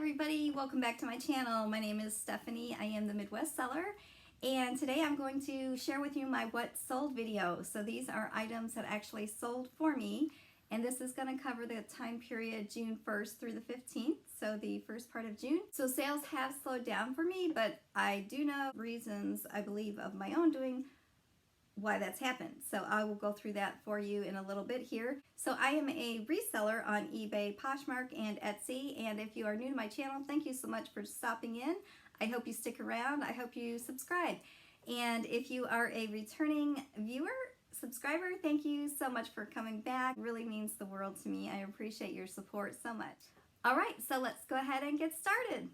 everybody, welcome back to my channel. My name is Stephanie. I am the Midwest Seller, and today I'm going to share with you my what sold video. So these are items that actually sold for me, and this is going to cover the time period June 1st through the 15th, so the first part of June. So sales have slowed down for me, but I do know reasons, I believe, of my own doing why that's happened. So I will go through that for you in a little bit here. So I am a reseller on eBay, Poshmark, and Etsy. And if you are new to my channel, thank you so much for stopping in. I hope you stick around. I hope you subscribe. And if you are a returning viewer, subscriber, thank you so much for coming back. It really means the world to me. I appreciate your support so much. All right, so let's go ahead and get started.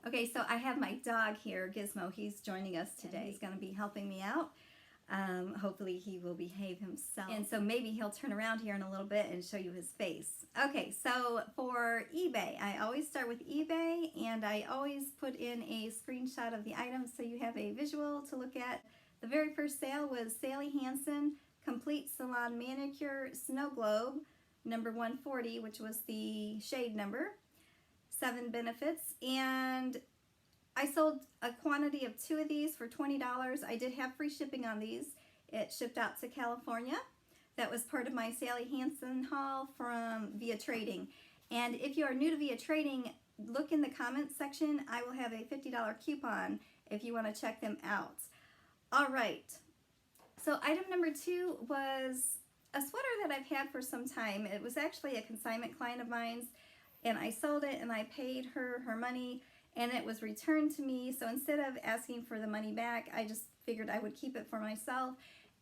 Okay, so I have my dog here, Gizmo. He's joining us today. He's going to be helping me out. Hopefully he will behave himself. And so maybe he'll turn around here in a little bit and show you his face. Okay, so for eBay, I always start with eBay, and I always put in a screenshot of the item so you have a visual to look at. The very first sale was Sally Hansen Complete Salon Manicure Snow Globe, number 140, which was the shade number. 7 benefits, and I sold a quantity of 2 of these for $20. I did have free shipping on these. It shipped out to California. That was part of my Sally Hansen haul from Via Trading. And if you are new to Via Trading, look in the comments section. I will have a $50 coupon if you want to check them out. All right, so item number 2 was a sweater that I've had for some time. It was actually a consignment client of mine's, and I sold it and I paid her money, and it was returned to me. So instead of asking for the money back, I just figured I would keep it for myself,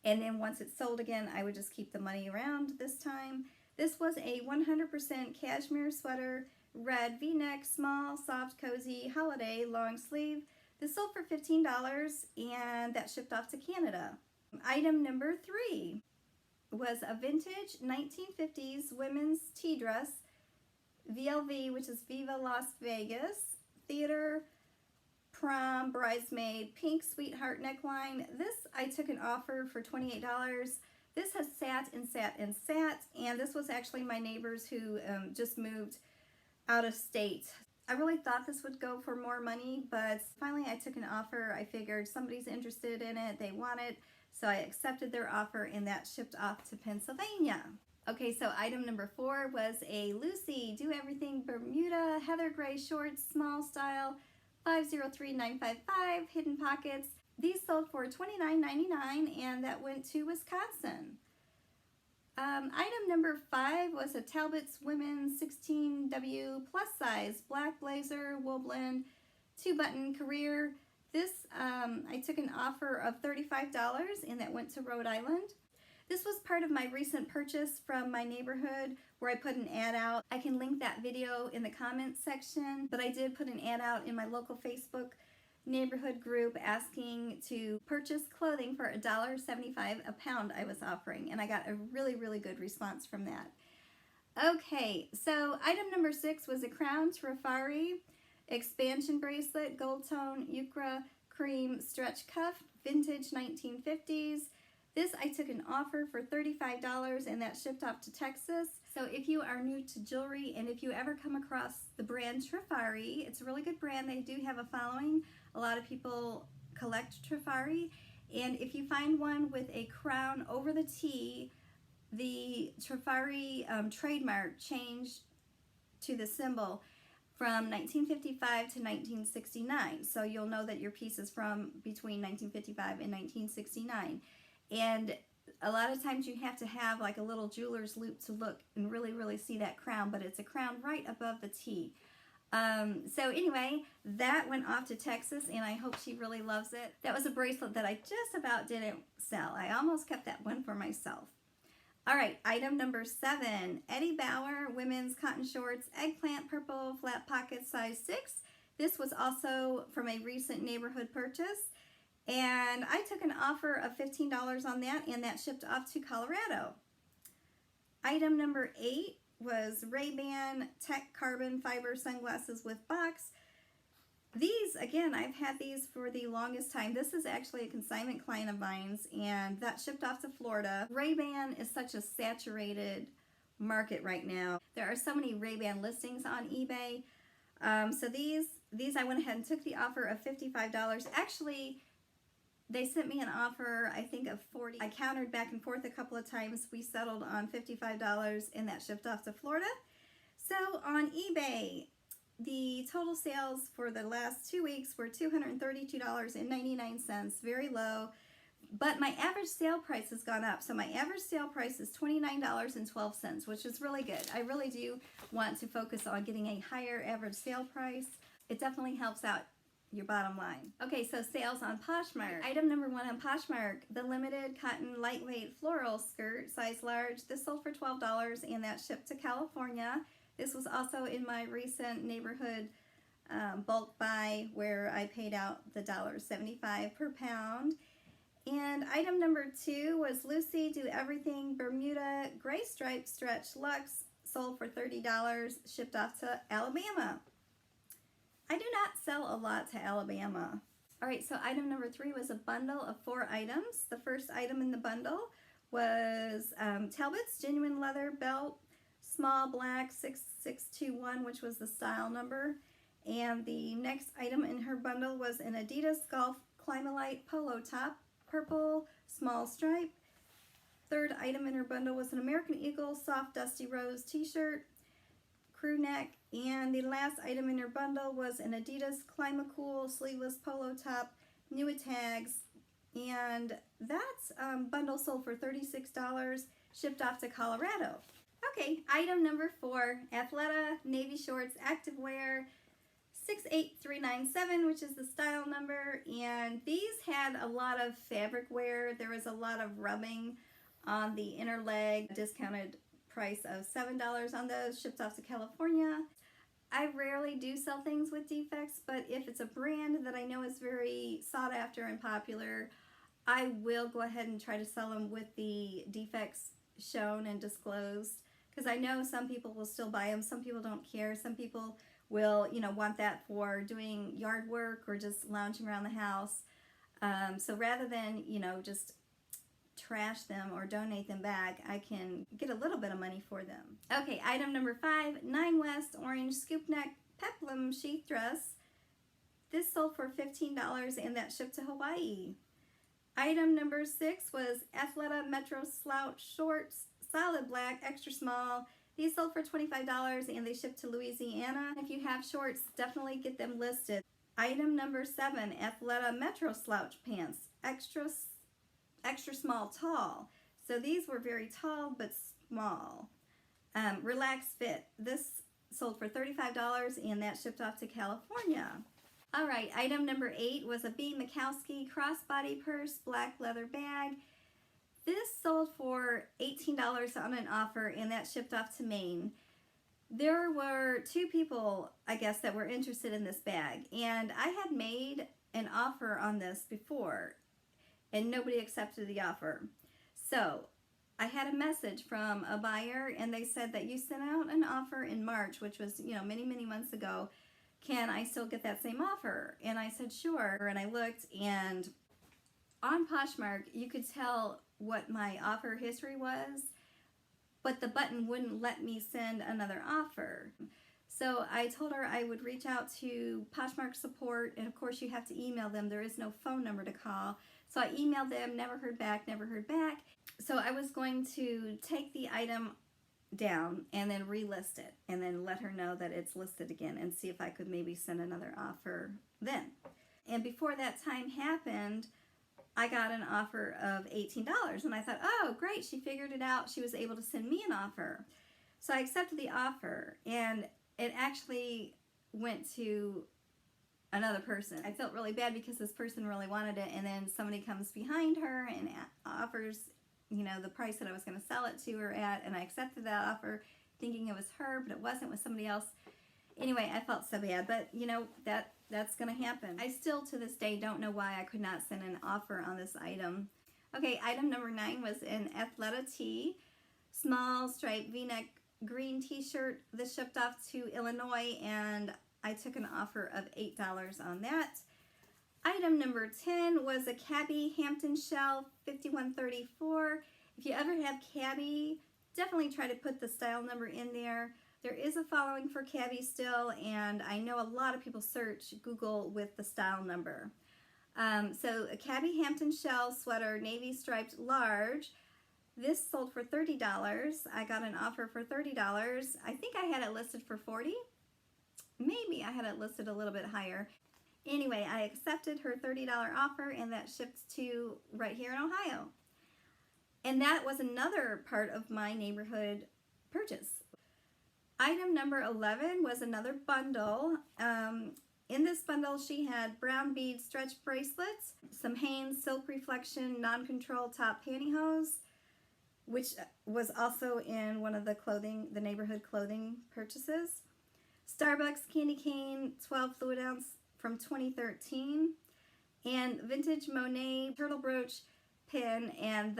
and then once it's sold again, I would just keep the money around this time. This was a 100% cashmere sweater, red V-neck, small, soft, cozy, holiday, long sleeve. This sold for $15, and that shipped off to Canada. Item number 3 was a vintage 1950s women's tea dress, VLV, which is Viva Las Vegas, theater, prom, bridesmaid, pink sweetheart neckline. This I took an offer for $28. This has sat and sat and sat, and this was actually my neighbors who just moved out of state. I really thought this would go for more money, but finally I took an offer. I figured somebody's interested in it, they want it, so I accepted their offer, and that shipped off to Pennsylvania. Okay, so item number 4 was a Lucy Do Everything Bermuda Heather Gray Shorts, small style, 503955, hidden pockets. These sold for $29.99, and that went to Wisconsin. Item number 5 was a Talbot's Women's 16W plus size, black blazer, wool blend, 2-button career. This, I took an offer of $35, and that went to Rhode Island. This was part of my recent purchase from my neighborhood where I put an ad out. I can link that video in the comments section, but I did put an ad out in my local Facebook neighborhood group asking to purchase clothing for $1.75 a pound I was offering, and I got a really good response from that. Okay, so item number 6 was a Crown Trifari expansion bracelet, gold tone, Euchre cream stretch cuff, vintage 1950s. This I took an offer for $35, and that shipped off to Texas. So if you are new to jewelry, and if you ever come across the brand Trifari, it's a really good brand. They do have a following. A lot of people collect Trifari. And if you find one with a crown over the T, the Trifari trademark changed to the symbol from 1955 to 1969. So you'll know that your piece is from between 1955 and 1969. And a lot of times you have to have like a little jeweler's loop to look and really see that crown, but it's a crown right above the T. So anyway, that went off to Texas, and I hope she really loves it. That was a bracelet that I just about didn't sell. I almost kept that one for myself. All right, item number 7, Eddie Bauer women's cotton shorts, eggplant purple, flat pocket, size 6. This was also from a recent neighborhood purchase. And I took an offer of $15 on that, and that shipped off to Colorado. Item number 8 was Ray-Ban Tech Carbon Fiber Sunglasses with Box. These, again, I've had these for the longest time. This is actually a consignment client of mine's, and that shipped off to Florida. Ray-Ban is such a saturated market right now. There are so many Ray-Ban listings on eBay. So these I went ahead and took the offer of $55. Actually, they sent me an offer, I think, of $40. I countered back and forth a couple of times. We settled on $55, and that shipped off to Florida. So on eBay, the total sales for the last 2 weeks were $232.99, very low. But my average sale price has gone up. So my average sale price is $29.12, which is really good. I really do want to focus on getting a higher average sale price. It definitely helps out your bottom line. Okay, so sales on Poshmark. Item number 1 on Poshmark, the limited cotton lightweight floral skirt, size large. This sold for $12, and that shipped to California. This was also in my recent neighborhood bulk buy where I paid out the $1.75 per pound. And item number 2 was Lucy Do Everything Bermuda Gray Stripe Stretch Luxe, sold for $30, shipped off to Alabama. I do not sell a lot to Alabama. All right, so item number 3 was a bundle of 4 items. The first item in the bundle was Talbot's Genuine Leather Belt, small black 6621, which was the style number. And the next item in her bundle was an Adidas Golf Climalite Polo Top, purple, small stripe. Third item in her bundle was an American Eagle Soft Dusty Rose t-shirt, crew neck. And the last item in her bundle was an Adidas Climacool sleeveless polo top, new with tags. And that bundle sold for $36, shipped off to Colorado. Okay, item number 4, Athleta Navy Shorts Activewear, 68397, which is the style number, and these had a lot of fabric wear. There was a lot of rubbing on the inner leg. Discounted price of $7 on those, shipped off to California. I rarely do sell things with defects, but if it's a brand that I know is very sought after and popular, I will go ahead and try to sell them with the defects shown and disclosed, because I know some people will still buy them. Some people don't care. Some people will, want that for doing yard work or just lounging around the house. So rather than, just trash them or donate them back, I can get a little bit of money for them. Okay, item number 5, 9 West Orange Scoop Neck Peplum Sheath Dress. This sold for $15, and that shipped to Hawaii. Item number 6 was Athleta Metro Slouch Shorts, solid black, extra small. These sold for $25, and they shipped to Louisiana. If you have shorts, definitely get them listed. Item number 7, Athleta Metro Slouch Pants, extra small tall. So these were very tall but small. Relaxed fit. This sold for $35, and that shipped off to California. All right, item number 8 was a B. Mikowski crossbody purse, black leather bag. This sold for $18 on an offer, and that shipped off to Maine. There were 2 people, I guess, that were interested in this bag, and I had made an offer on this before, and nobody accepted the offer. So I had a message from a buyer, and they said that you sent out an offer in March, which was, many, many months ago. Can I still get that same offer? And I said, sure. And I looked, and on Poshmark, you could tell what my offer history was, but the button wouldn't let me send another offer. So I told her I would reach out to Poshmark support, and of course you have to email them. There is no phone number to call. So I emailed them, never heard back. So I was going to take the item down and then relist it, and then let her know that it's listed again, and see if I could maybe send another offer then. And before that time happened, I got an offer of $18, and I thought, oh, great, she figured it out. She was able to send me an offer. So I accepted the offer, and it actually went to another person. I felt really bad because this person really wanted it, and then somebody comes behind her and offers, the price that I was going to sell it to her at, and I accepted that offer thinking it was her, but it wasn't, it was somebody else. Anyway, I felt so bad, but that's going to happen. I still to this day don't know why I could not send an offer on this item. Okay, item number 9 was an Athleta tee, small striped v-neck green t-shirt. This shipped off to Illinois, and I took an offer of $8 on that. Item number 10 was a cabbie Hampton shell, $51.34. If you ever have cabbie, definitely try to put the style number in there. There is a following for cabbie still, and I know a lot of people search Google with the style number. So a cabbie Hampton shell sweater, navy striped large. This sold for $30. I got an offer for $30. I think I had it listed for $40. Maybe I had it listed a little bit higher. Anyway, I accepted her $30 offer, and that shipped to right here in Ohio. And that was another part of my neighborhood purchase. Item number 11 was another bundle. In this bundle, she had brown bead stretch bracelets, some Hanes Silk Reflection non-control top pantyhose, which was also in one of the neighborhood clothing purchases. Starbucks candy cane 12 fluid ounce from 2013, and vintage Monet turtle brooch pin, and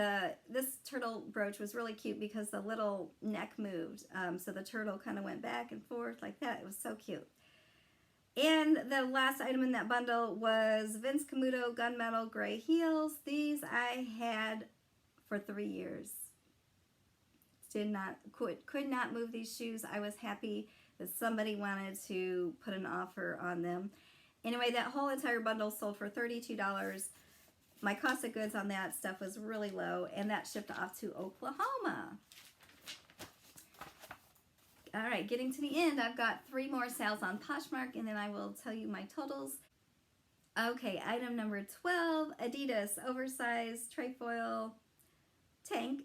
this turtle brooch was really cute because the little neck moved, so the turtle kind of went back and forth like that. It was so cute. And the last item in that bundle was Vince Camuto gunmetal gray heels. These I had for 3 years. Could not move these shoes. I was happy that somebody wanted to put an offer on them. Anyway, that whole entire bundle sold for $32. My cost of goods on that stuff was really low, and that shipped off to Oklahoma. All right, getting to the end, I've got 3 more sales on Poshmark, and then I will tell you my totals. Okay, item number 12, Adidas oversized trefoil tank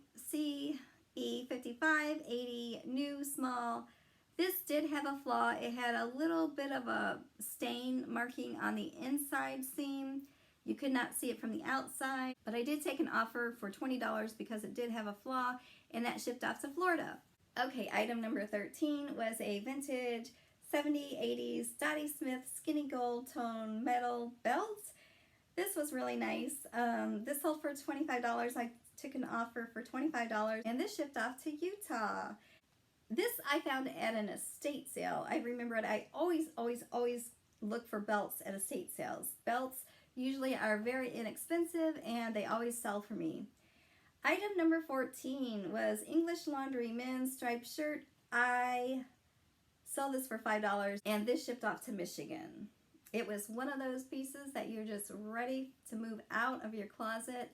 CE5580 new small. This did have a flaw. It had a little bit of a stain marking on the inside seam. You could not see it from the outside, but I did take an offer for $20 because it did have a flaw, and that shipped off to Florida. Okay, item number 13 was a vintage 70s, 80s Dottie Smith skinny gold tone metal belt. This was really nice. This sold for $25. I took an offer for $25, and this shipped off to Utah. This I found at an estate sale. I remember it. I always look for belts at estate sales. Belts usually are very inexpensive, and they always sell for me. Item number 14 was English Laundry men's striped shirt. I sold this for $5, and this shipped off to Michigan. It was one of those pieces that you're just ready to move out of your closet.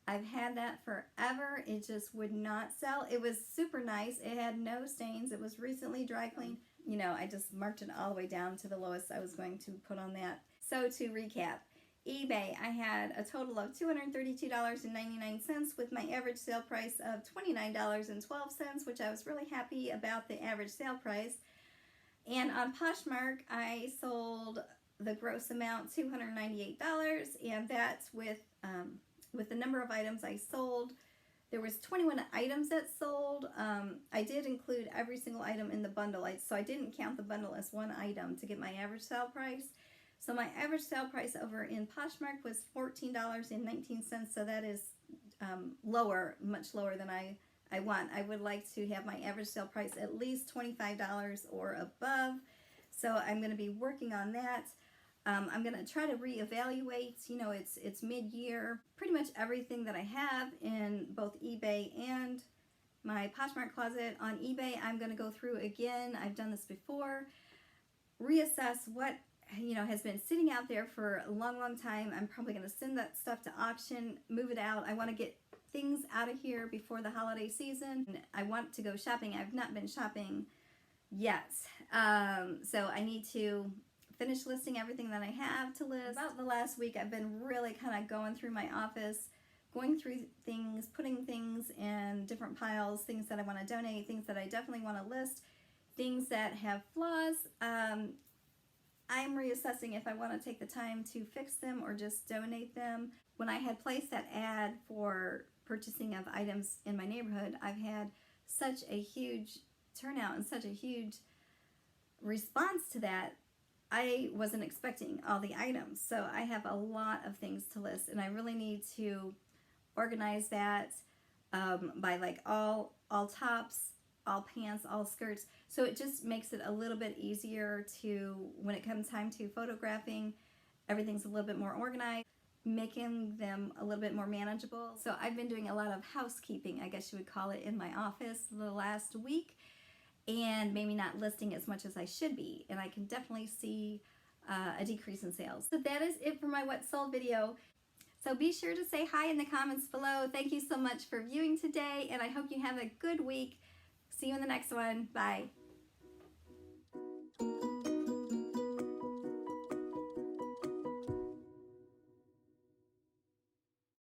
I've had that forever. It just would not sell. It was super nice. It had no stains. It was recently dry cleaned. You know, I just marked it all the way down to the lowest I was going to put on that. So to recap, eBay, I had a total of $232.99 with my average sale price of $29.12, which I was really happy about the average sale price. And on Poshmark, I sold the gross amount $298, and that's with the number of items I sold. There was 21 items that sold. I did include every single item in the bundle, so I didn't count the bundle as one item to get my average sale price. So my average sale price over in Poshmark was $14.19, so that is lower, much lower than I want. I would like to have my average sale price at least $25 or above, so I'm going to be working on that. I'm going to try to reevaluate, you know, it's mid-year. Pretty much everything that I have in both eBay and my Poshmark closet. On eBay, I'm going to go through again. I've done this before. Reassess what, you know, has been sitting out there for a long time. I'm probably going to send that stuff to auction, move it out. I want to get things out of here before the holiday season. I want to go shopping. I've not been shopping yet. So I need to finish listing everything that I have to list. About the last week, I've been really kind of going through my office, going through things, putting things in different piles, things that I want to donate, things that I definitely want to list, things that have flaws. I'm reassessing if I want to take the time to fix them or just donate them. When I had placed that ad for purchasing of items in my neighborhood, I've had such a huge turnout and such a huge response to that. I wasn't expecting all the items, so I have a lot of things to list, and I really need to organize that by like all tops, all pants, all skirts. So it just makes it a little bit easier to, when it comes time to photographing, everything's a little bit more organized, making them a little bit more manageable. So I've been doing a lot of housekeeping, I guess you would call it, in my office the last week, and maybe not listing as much as I should be. And I can definitely see a decrease in sales. So that is it for my what sold video. So be sure to say hi in the comments below. Thank you so much for viewing today, and I hope you have a good week. See you in the next one. Bye.